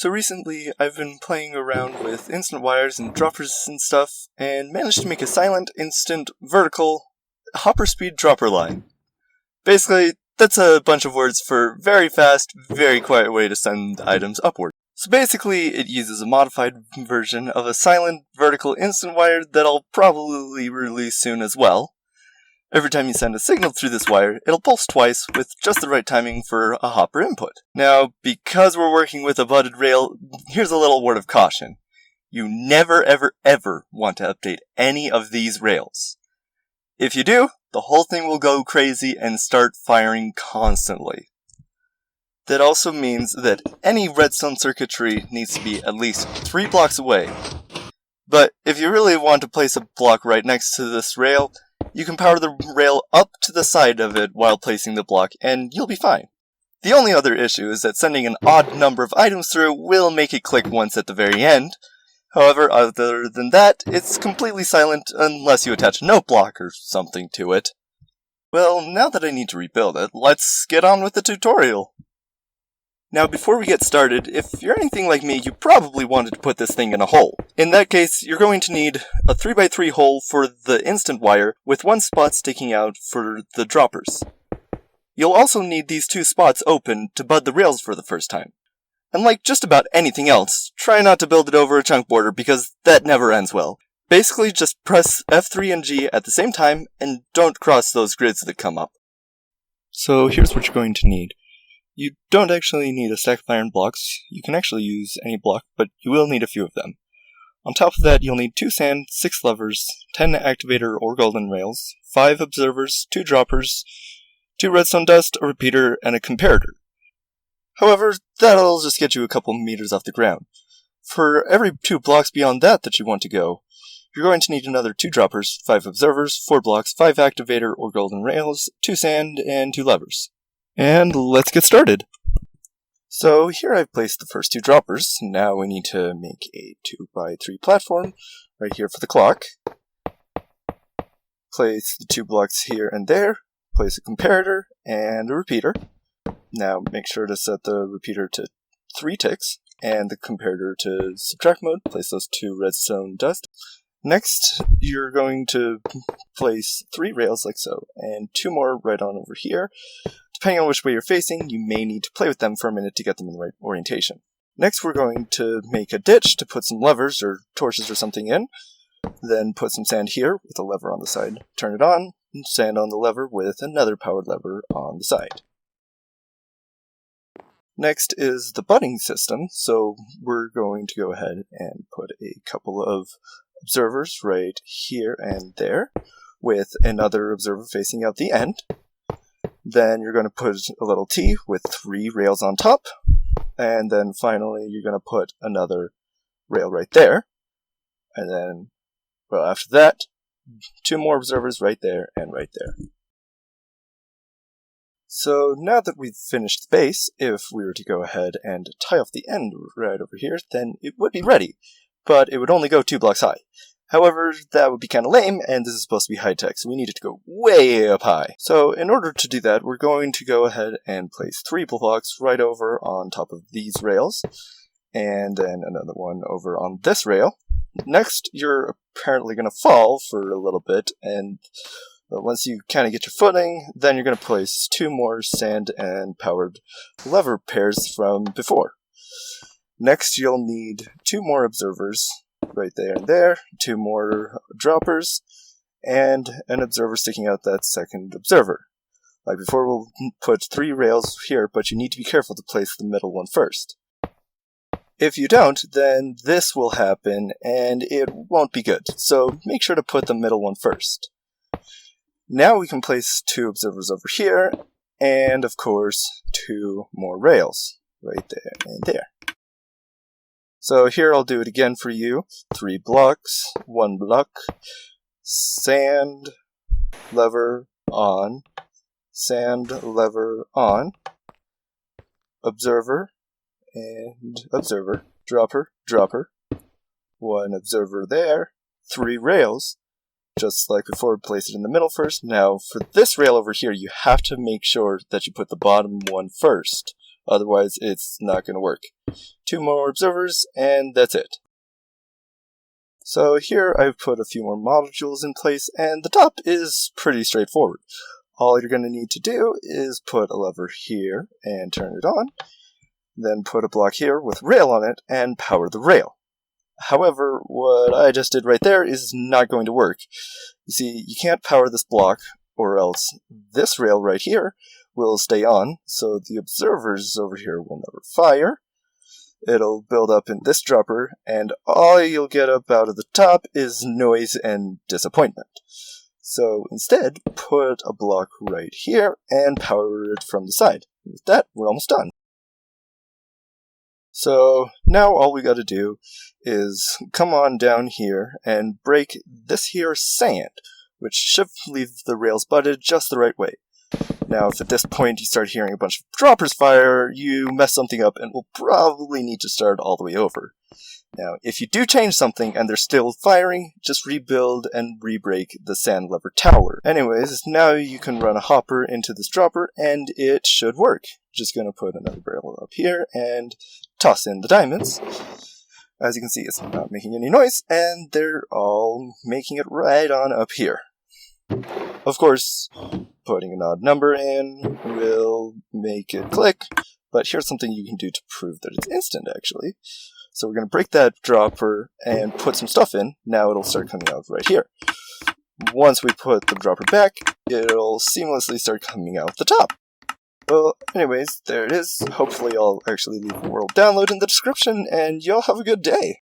So recently, I've been playing around with instant wires and droppers and stuff, and managed to make a silent, instant, vertical, hopper speed dropper line. Basically, that's a bunch of words for very fast, very quiet way to send items upward. So basically, it uses a modified version of a silent, vertical instant wire that I'll probably release soon as well. Every time you send a signal through this wire, it'll pulse twice with just the right timing for a hopper input. Now, because we're working with a butted rail, here's a little word of caution. You never ever ever want to update any of these rails. If you do, the whole thing will go crazy and start firing constantly. That also means that any redstone circuitry needs to be at least 3 blocks away. But if you really want to place a block right next to this rail, you can power the rail up to the side of it while placing the block, and you'll be fine. The only other issue is that sending an odd number of items through will make it click once at the very end. However, other than that, it's completely silent unless you attach a note block or something to it. Well, now that I need to rebuild it, let's get on with the tutorial. Now, before we get started, if you're anything like me, you probably wanted to put this thing in a hole. In that case, you're going to need a 3x3 hole for the instant wire, with 1 spot sticking out for the droppers. You'll also need these 2 spots open to bud the rails for the first time. And like just about anything else, try not to build it over a chunk border because that never ends well. Basically, just press F3 and G at the same time, and don't cross those grids that come up. So here's what you're going to need. You don't actually need a stack of iron blocks. You can actually use any block, but you will need a few of them. On top of that, you'll need 2 sand, 6 levers, 10 activator or golden rails, 5 observers, 2 droppers, 2 redstone dust, a repeater, and a comparator. However, that'll just get you a couple meters off the ground. For every 2 blocks beyond that you want to go, you're going to need another 2 droppers, 5 observers, 4 blocks, 5 activator or golden rails, 2 sand, and 2 levers. And let's get started. So here I've placed the first 2 droppers. Now we need to make a 2x3 platform right here for the clock. Place the 2 blocks here and there. Place a comparator and a repeater. Now make sure to set the repeater to 3 ticks and the comparator to subtract mode. Place those 2 redstone dust. Next, you're going to place 3 rails like so, and 2 more right on over here. Depending on which way you're facing, you may need to play with them for a minute to get them in the right orientation. Next, we're going to make a ditch to put some levers or torches or something in. Then put some sand here with a lever on the side. Turn it on, and sand on the lever with another powered lever on the side. Next is the budding system, so we're going to go ahead and put a couple of observers right here and there, with another observer facing out the end. Then you're going to put a little T with 3 rails on top, and then finally you're going to put another rail right there, and then, well, after that, 2 more observers right there and right there. So now that we've finished the base, if we were to go ahead and tie off the end right over here, then it would be ready, but it would only go 2 blocks high. However, that would be kind of lame, and this is supposed to be high-tech, so we need it to go way up high. So in order to do that, we're going to go ahead and place 3 blocks right over on top of these rails, and then another one over on this rail. Next, you're apparently going to fall for a little bit, and once you kind of get your footing, then you're going to place 2 more sand and powered lever pairs from before. Next, you'll need 2 more observers right there and there, 2 more droppers, and an observer sticking out that second observer. Like before, we'll put 3 rails here, but you need to be careful to place the middle one first. If you don't, then this will happen, and it won't be good, so make sure to put the middle one first. Now we can place 2 observers over here, and of course, 2 more rails right there and there. So here I'll do it again for you. 3 blocks, 1 block, sand, lever, on, sand, lever, on, observer, and observer, dropper, dropper, 1 observer there, 3 rails, just like before, place it in the middle first. Now for this rail over here, you have to make sure that you put the bottom one first, otherwise it's not going to work. 2 more observers, and that's it. So here I've put a few more modules in place, and the top is pretty straightforward. All you're going to need to do is put a lever here and turn it on, then put a block here with rail on it and power the rail. However, what I just did right there is not going to work. You see, you can't power this block, or else this rail right here will stay on, so the observers over here will never fire. It'll build up in this dropper, and all you'll get up out of the top is noise and disappointment. So instead, put a block right here and power it from the side. With that, we're almost done. So now all we got to do is come on down here and break this here sand, which should leave the rails butted just the right way. Now, if at this point you start hearing a bunch of droppers fire, you mess something up and will probably need to start all the way over. Now, if you do change something and they're still firing, just rebuild and re-break the sand lever tower. Anyways, now you can run a hopper into this dropper and it should work. Just gonna put another barrel up here and toss in the diamonds. As you can see, it's not making any noise, and they're all making it right on up here. Of course, putting an odd number in will make it click, but here's something you can do to prove that it's instant, actually. So we're going to break that dropper and put some stuff in. Now it'll start coming out right here. Once we put the dropper back, it'll seamlessly start coming out the top. Well, anyways, there it is. Hopefully I'll actually leave a world download in the description, and y'all have a good day.